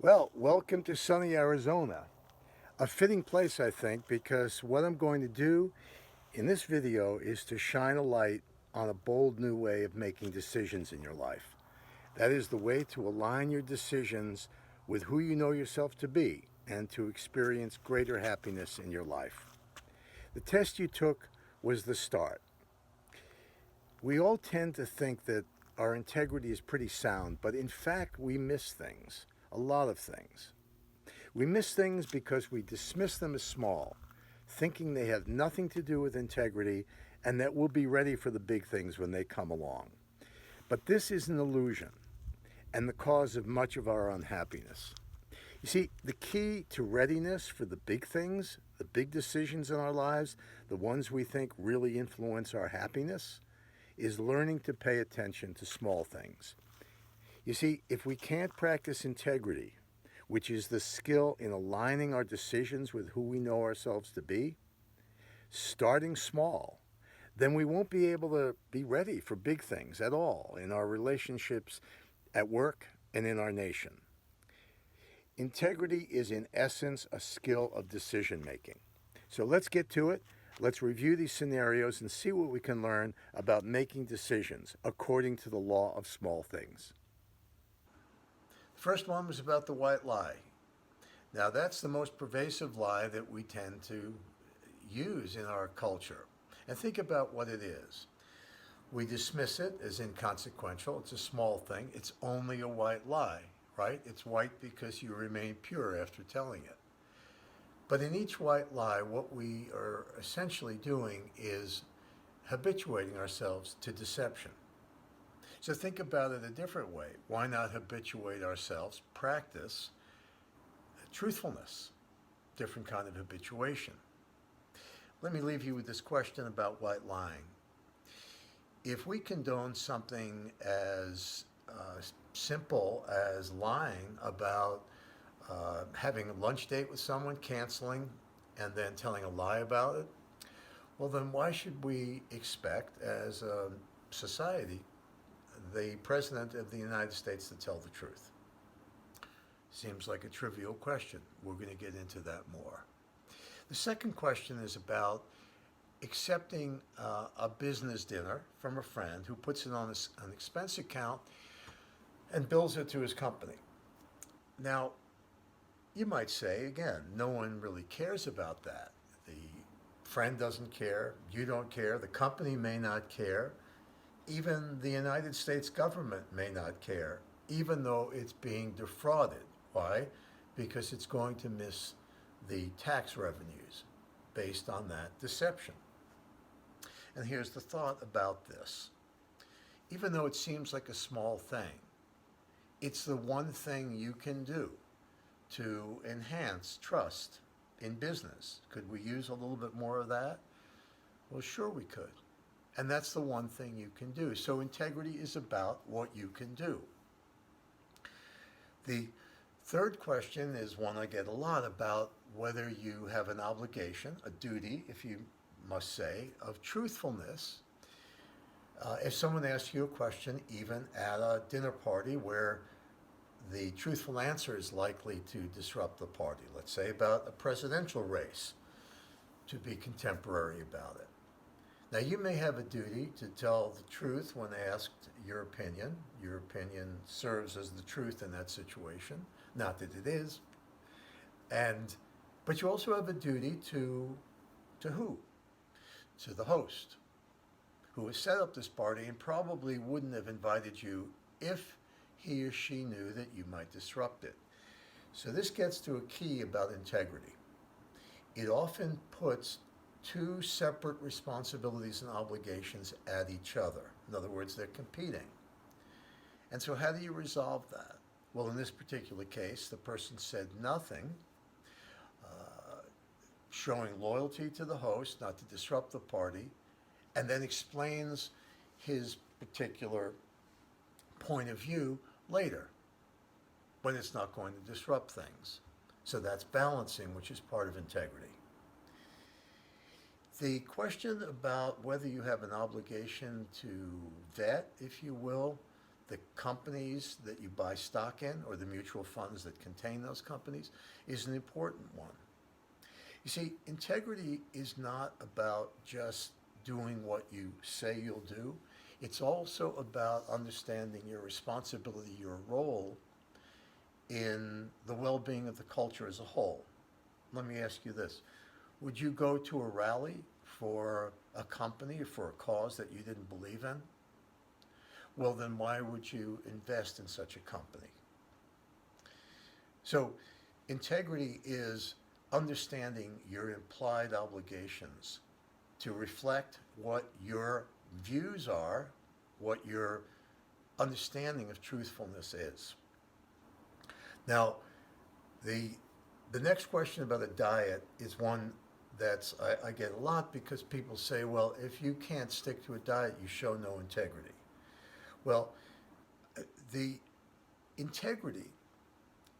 Well, welcome to sunny Arizona. A fitting place, I think, because what I'm going to do in this video is to shine a light on a bold new way of making decisions in your life. That is the way to align your decisions with who you know yourself to be and to experience greater happiness in your life. The test you took was the start. We all tend to think that our integrity is pretty sound, but in fact, we miss things, a lot of things. We miss things because we dismiss them as small, thinking they have nothing to do with integrity and that we'll be ready for the big things when they come along. But this is an illusion and the cause of much of our unhappiness. You see, the key to readiness for the big things, the big decisions in our lives, the ones we think really influence our happiness, is learning to pay attention to small things. You see, if we can't practice integrity, which is the skill in aligning our decisions with who we know ourselves to be, starting small, then we won't be able to be ready for big things at all in our relationships, at work, and in our nation. Integrity is, in essence, a skill of decision making. So let's get to it. Let's review these scenarios and see what we can learn about making decisions according to the law of small things. The first one was about the white lie. Now, that's the most pervasive lie that we tend to use in our culture. And think about what it is. We dismiss it as inconsequential. It's a small thing. It's only a white lie, right? It's white because you remain pure after telling it. But in each white lie, what we are essentially doing is habituating ourselves to deception. So think about it a different way. Why not habituate ourselves, practice truthfulness, different kind of habituation. Let me leave you with this question about white lying. If we condone something as simple as lying about having a lunch date with someone, canceling, and then telling a lie about it, well, then why should we expect, as a society, the President of the United States to tell the truth? Seems like a trivial question. We're going to get into that more. The second question is about accepting a business dinner from a friend who puts it on an expense account and bills it to his company. Now, you might say, again, no one really cares about that. The friend doesn't care, you don't care, the company may not care, even the United States government may not care, even though it's being defrauded. Why? Because it's going to miss the tax revenues based on that deception. And here's the thought about this. Even though it seems like a small thing, it's the one thing you can do to enhance trust in business. Could we use a little bit more of that? Well, sure we could. And that's the one thing you can do. So integrity is about what you can do. The third question is one I get a lot about whether you have an obligation, a duty, if you must say, of truthfulness. If someone asks you a question, even at a dinner party where the truthful answer is likely to disrupt the party, let's say about a presidential race, to be contemporary about it. Now, you may have a duty to tell the truth when asked your opinion. Your opinion serves as the truth in that situation, not that it is. But you also have a duty to who? To the host, who has set up this party and probably wouldn't have invited you if he or she knew that you might disrupt it. So this gets to a key about integrity. It often puts two separate responsibilities and obligations at each other. In other words, they're competing. And so how do you resolve that? Well, in this particular case, the person said nothing, showing loyalty to the host, not to disrupt the party, and then explains his particular point of view later, when it's not going to disrupt things. So that's balancing, which is part of integrity. The question about whether you have an obligation to vet, if you will, the companies that you buy stock in or the mutual funds that contain those companies is an important one. You see, integrity is not about just doing what you say you'll do. It's also about understanding your responsibility, your role in the well-being of the culture as a whole. Let me ask you this. Would you go to a rally for a company or for a cause that you didn't believe in? Well, then why would you invest in such a company? So integrity is understanding your implied obligations to reflect what your views are, what your understanding of truthfulness is. Now, the next question about a diet is one that's I get a lot because people say, well, if you can't stick to a diet, you show no integrity. Well, the integrity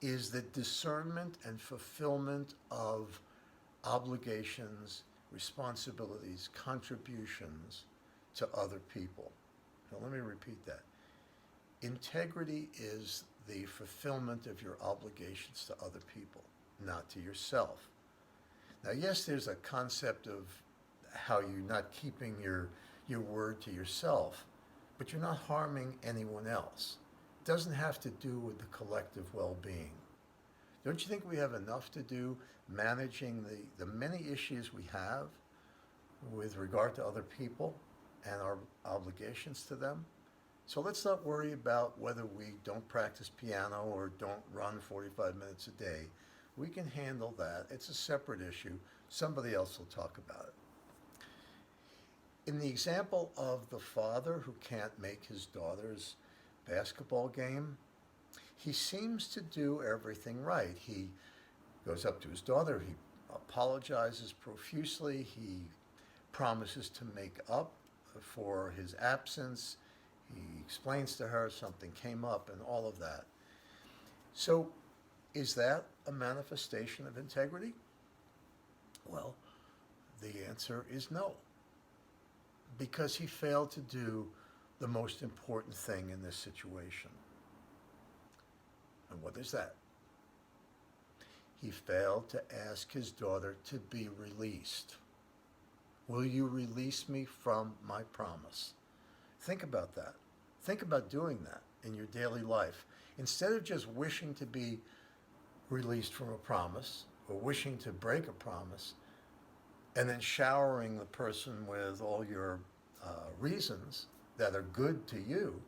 is the discernment and fulfillment of obligations, responsibilities, contributions to other people. Now, let me repeat that. Integrity is the fulfillment of your obligations to other people, not to yourself. Now, yes, there's a concept of how you're not keeping your word to yourself, but you're not harming anyone else. It doesn't have to do with the collective well-being. Don't you think we have enough to do managing the many issues we have with regard to other people and our obligations to them? So let's not worry about whether we don't practice piano or don't run 45 minutes a day. We can handle that. It's a separate issue. Somebody else will talk about it. In the example of the father who can't make his daughter's basketball game, he seems to do everything right. He goes up to his daughter, he apologizes profusely, he promises to make up for his absence, he explains to her something came up and all of that. So is that a manifestation of integrity? Well, the answer is no, because he failed to do the most important thing in this situation. And what is that? He failed to ask his daughter to be released. Will you release me from my promise? Think about that. Think about doing that in your daily life. Instead of just wishing to be released from a promise or wishing to break a promise and then showering the person with all your reasons that are good to you,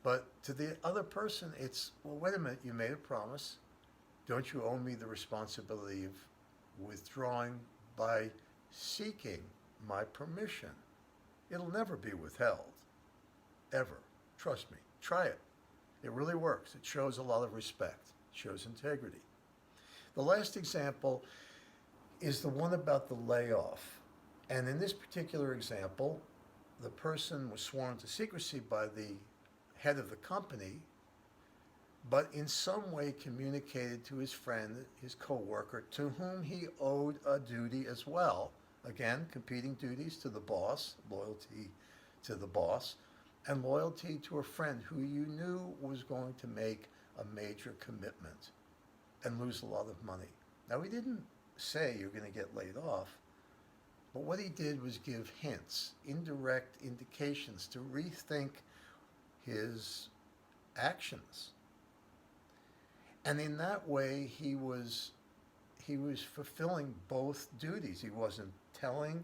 but to the other person it's, well, wait a minute, you made a promise. Don't you owe me the responsibility of withdrawing by seeking my permission? It'll never be withheld, ever. Trust me. Try it. It really works. It shows a lot of respect. It shows integrity. The last example is the one about the layoff. And in this particular example, the person was sworn to secrecy by the head of the company, but in some way communicated to his friend, his coworker, to whom he owed a duty as well. Again, competing duties to the boss, loyalty to the boss, and loyalty to a friend who you knew was going to make a major commitment and lose a lot of money. Now, he didn't say you're going to get laid off, but what he did was give hints, indirect indications to rethink his actions. And in that way, he was fulfilling both duties. He wasn't telling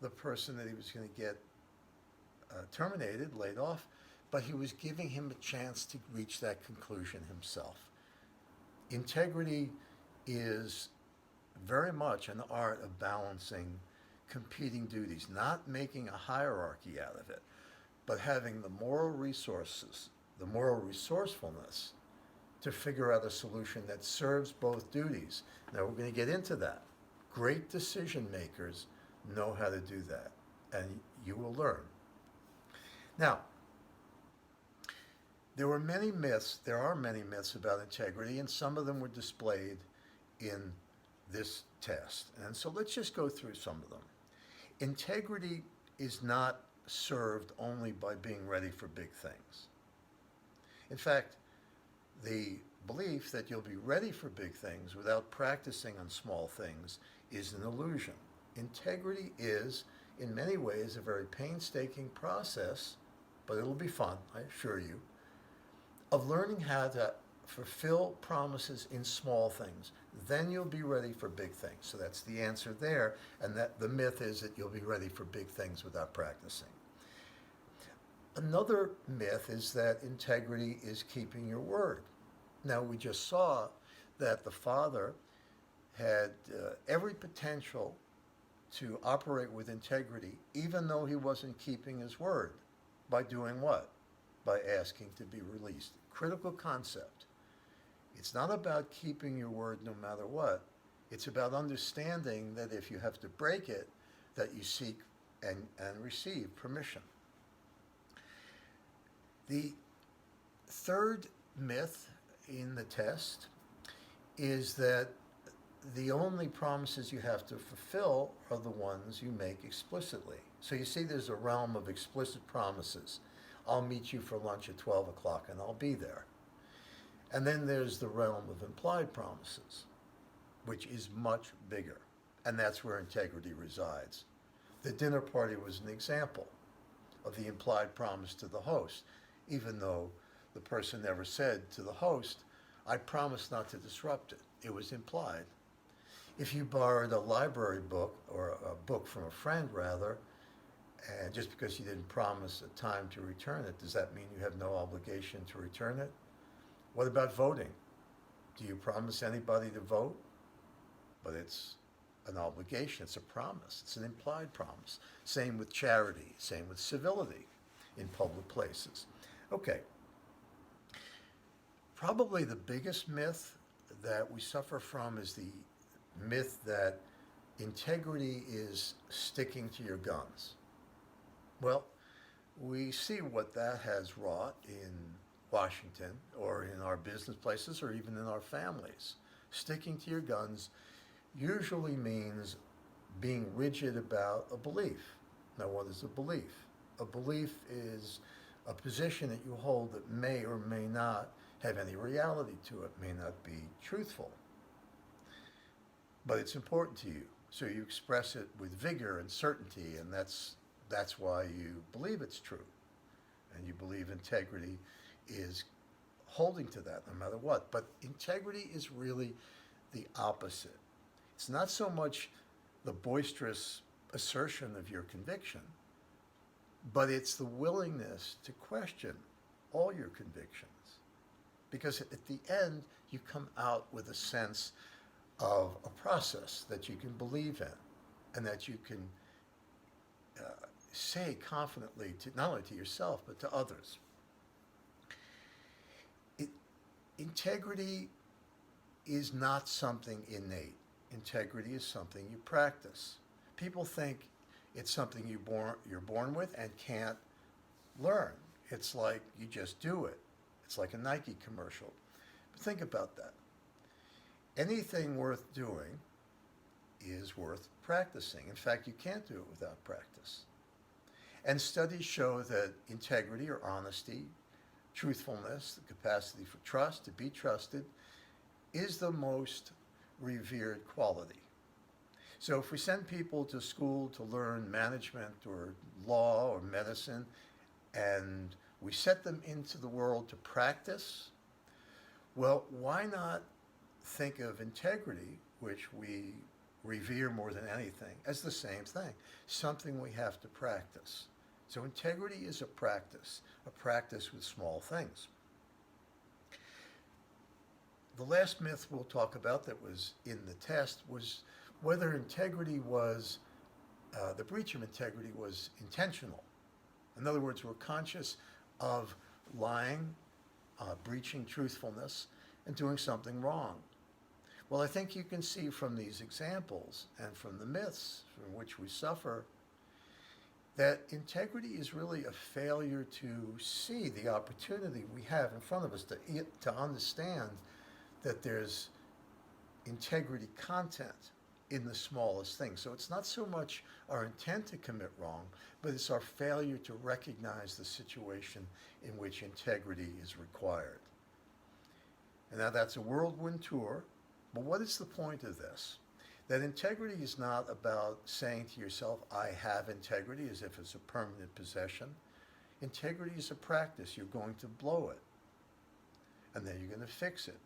the person that he was going to get terminated, laid off, but he was giving him a chance to reach that conclusion himself. Integrity is very much an art of balancing competing duties, not making a hierarchy out of it, but having the moral resources, the moral resourcefulness to figure out a solution that serves both duties. Now, we're going to get into that. Great decision makers know how to do that, and you will learn. Now, there are many myths about integrity, and some of them were displayed in this test. And so let's just go through some of them. Integrity is not served only by being ready for big things. In fact, the belief that you'll be ready for big things without practicing on small things is an illusion. Integrity is, in many ways, a very painstaking process, but it'll be fun, I assure you, of learning how to fulfill promises in small things. Then you'll be ready for big things. So that's the answer there, and that the myth is that you'll be ready for big things without practicing. Another myth is that integrity is keeping your word. Now, we just saw that the father had every potential to operate with integrity, even though he wasn't keeping his word. By doing what? By asking to be released. Critical concept. It's not about keeping your word no matter what. It's about understanding that if you have to break it, that you seek and receive permission. The third myth in the test is that the only promises you have to fulfill are the ones you make explicitly. So you see there's a realm of explicit promises. I'll meet you for lunch at 12 o'clock and I'll be there. And then there's the realm of implied promises, which is much bigger. And that's where integrity resides. The dinner party was an example of the implied promise to the host, even though the person never said to the host, I promise not to disrupt it. It was implied. If you borrowed a library book, or a book from a friend rather, and just because you didn't promise a time to return it, does that mean you have no obligation to return it? What about voting? Do you promise anybody to vote? But it's an obligation, it's a promise, it's an implied promise. Same with charity, same with civility in public places. Okay. Probably the biggest myth that we suffer from is the myth that integrity is sticking to your guns. Well, we see what that has wrought in Washington or in our business places or even in our families. Sticking to your guns usually means being rigid about a belief. Now, what is a belief? A belief is a position that you hold that may or may not have any reality to it, may not be truthful. But it's important to you, so you express it with vigor and certainty, and that's why you believe it's true. And you believe integrity is holding to that no matter what. But integrity is really the opposite. It's not so much the boisterous assertion of your conviction, but it's the willingness to question all your convictions. Because at the end, you come out with a sense of a process that you can believe in and that you can say confidently to not only to yourself but to others. Integrity is not something innate. Integrity is something you practice. People think it's something you're born with and can't learn. It's like you just do it. It's like a Nike commercial. But think about that. Anything worth doing is worth practicing. In fact, you can't do it without practice. And studies show that integrity or honesty, truthfulness, the capacity for trust, to be trusted, is the most revered quality. So if we send people to school to learn management or law or medicine, and we set them into the world to practice, well, why not think of integrity, which we revere more than anything, as the same thing, something we have to practice. So integrity is a practice with small things. The last myth we'll talk about that was in the test was whether integrity was, the breach of integrity was intentional. In other words, we're conscious of lying, breaching truthfulness, and doing something wrong. Well, I think you can see from these examples and from the myths from which we suffer that integrity is really a failure to see the opportunity we have in front of us to understand that there's integrity content in the smallest thing. So it's not so much our intent to commit wrong, but it's our failure to recognize the situation in which integrity is required. And now that's a whirlwind tour, but what is the point of this? That integrity is not about saying to yourself, I have integrity, as if it's a permanent possession. Integrity is a practice. You're going to blow it, and then you're going to fix it.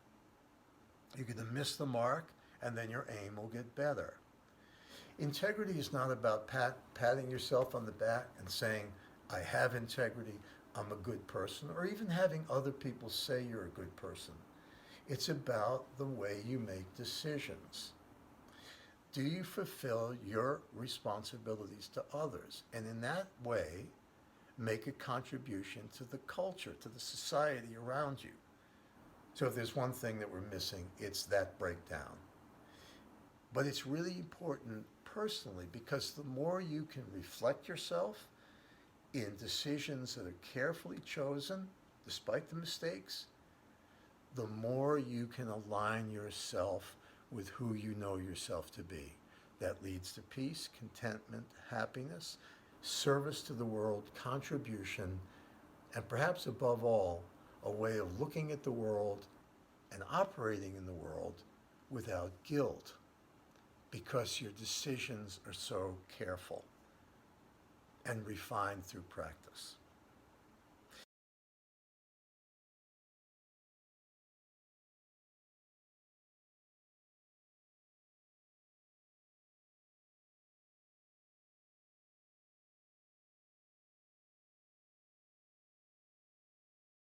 You're going to miss the mark, and then your aim will get better. Integrity is not about patting yourself on the back and saying, I have integrity, I'm a good person, or even having other people say you're a good person. It's about the way you make decisions. Do you fulfill your responsibilities to others? And in that way, make a contribution to the culture, to the society around you. So if there's one thing that we're missing, it's that breakdown. But it's really important personally, because the more you can reflect yourself in decisions that are carefully chosen, despite the mistakes, the more you can align yourself with who you know yourself to be. That leads to peace, contentment, happiness, service to the world, contribution, and perhaps above all, a way of looking at the world and operating in the world without guilt, because your decisions are so careful and refined through practice.